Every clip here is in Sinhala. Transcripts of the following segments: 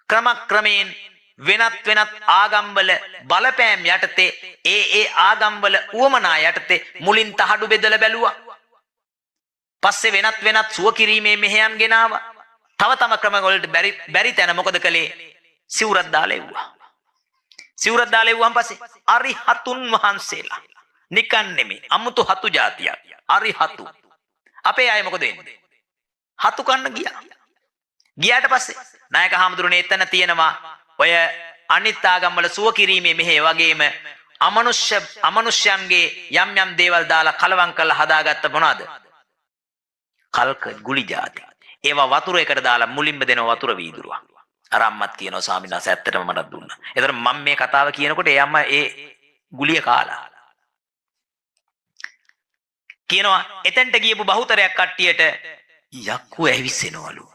ක්‍රමක්‍රමයෙන් වෙනත් ආගම්වල බලපෑම් යටතේ ඒ ආගම්වල උවමනා යටතේ මුලින් තහඩු බෙදලා බැලුවා. පස්සේ වෙනත් සුව කිරීමේ මෙහෙයන් ගෙනාවා. තව ක්‍රම වලට බැරි තැන මොකද කළේ? සිවුරක් දාලා එව්වා. සිවුරක් දාලා එව්වන් පස්සේ අරිහතුන් වහන්සේලා නිකන් නෙමෙයි අමුතු හතු జాතියක්. අරිහතු. අපේ අය මොකද වෙන්නේ? හතු කන්න ගියා. ගියාට පස්සේ නායක හාමුදුරනේ එතන තියෙනවා ඔය අනිත් ආගම්වල සුව කිරීමේ මෙහෙය වගේම අමනුෂ්‍යයන්ගේ යම් දේවල් දාලා කලවම් කරලා හදාගත්ත මොනවාද? කල්ක ගුලි ಜಾති. ඒවා වතුර එකට දාලා මුලින්ම දෙන වතුර වීදුරුවක්. අර අම්මත් කියනවා ස්වාමීන් වහන්සේ ඇත්තටම මටත් දුන්නා. ඒතර මම මේ කතාව කියනකොට ඒ අම්මා ඒ ගුලිය කාලා. කියනවා එතෙන්ට ගියපු බහුතරයක් කට්ටියට යක්කු ඇවිස්සෙනවලු.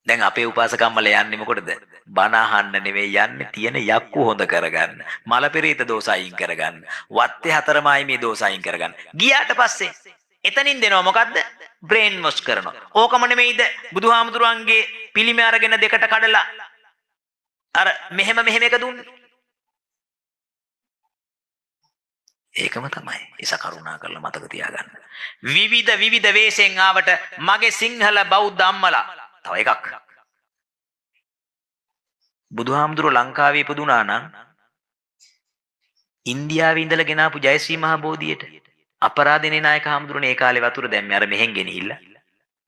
දැන් අපේ උපාසකම්මල යන්නේ මොකටද? බණ අහන්න නෙවෙයි යන්නේ, තියෙන යක්කු හොඳ කරගන්න. මල පෙරේත දෝෂ අයින් කරගන්න. වත්තේ හතරමයි මේ දෝෂ අයින් කරගන්න. ගියාට පස්සේ එතනින් දෙනවා මොකද්ද? බ්‍රේන් වොෂ් කරනවා. ඕකම නෙමෙයිද බුදුහාමුදුරන්ගේ පිළිම අරගෙන දෙකට කඩලා අර මෙහෙම එක දුන්නේ. ඒකම තමයි. ඒස කරුණා කරලා මතක තියාගන්න. විවිධ වේශෙන් ආවට මගේ සිංහල බෞද්ධ අම්මලා තව එකක්. බුදුහාමුදුරුවෝ ලංකාවේ ඉපදුනා නම් ඉන්දියාවේ ඉඳලා ගෙනාපු ජයශ්‍රී මහ බෝධියට අපරාධනේ නායක හාමුදුරනේ ඒ කාලේ වතුර දැම්මේ අර මෙහෙන් ගෙනහිල්ලා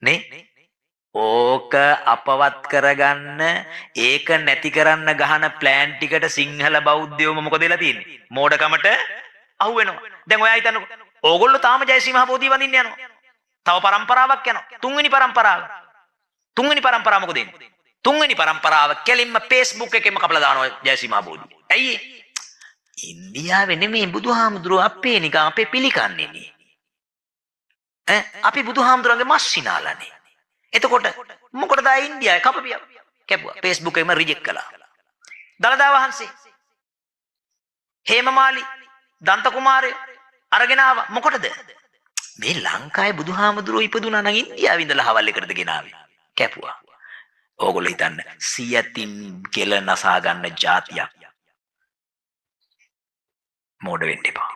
නේ. ඕක අපවත් කරගන්න ඒක නැති කරන්න ගහන ප්ලෑන් ටිකට සිංහල බෞද්ධයෝම මොකද වෙලා තියෙන්නේ? මෝඩකමට අහු වෙනවා. දැන් ඔයා හිතන්නකො ඕගොල්ලෝ තාම ජයශ්‍රී මහ බෝධිය වඳින්න යනවා. තව පරම්පරාවක් යනවා. තුන්වෙනි පරම්පරාව මොකද වෙන්නේ? තුන්වෙනි පරම්පරාව කෙලින්ම Facebook එකෙම කපලා දානවා ජයශ්‍රී මහ බෝධිය. ඇයි? ඉන්දියාවේ නෙමෙයි බුදුහාමුදුරුවෝ අපේ නිකන් අපේ පිළිකන්නේ නේ. අපි බුදුහාමුදුරන්ගේ මස් සිනාලානේ. එතකොට මොකටද ආ ඉන්දියාවේ කපපියා කැපුවා? Facebook එකම රිජෙක්ට් කළා. දලදා වහන්සේ හේමමාලි දන්ත කුමාරයෝ අරගෙන ආවා. මොකටද? මේ ලංකාවේ බුදුහාමුදුරුවෝ ඉපදුනා නම් ඉන්දියාවේ ඉඳලා හවල් එකටද ගෙනාවේ? කැපුවා. ඕගොල්ලෝ හිතන්න සියතින් කෙල නසා ගන්න જાතියක්. මෝඩ වෙන්න එපා.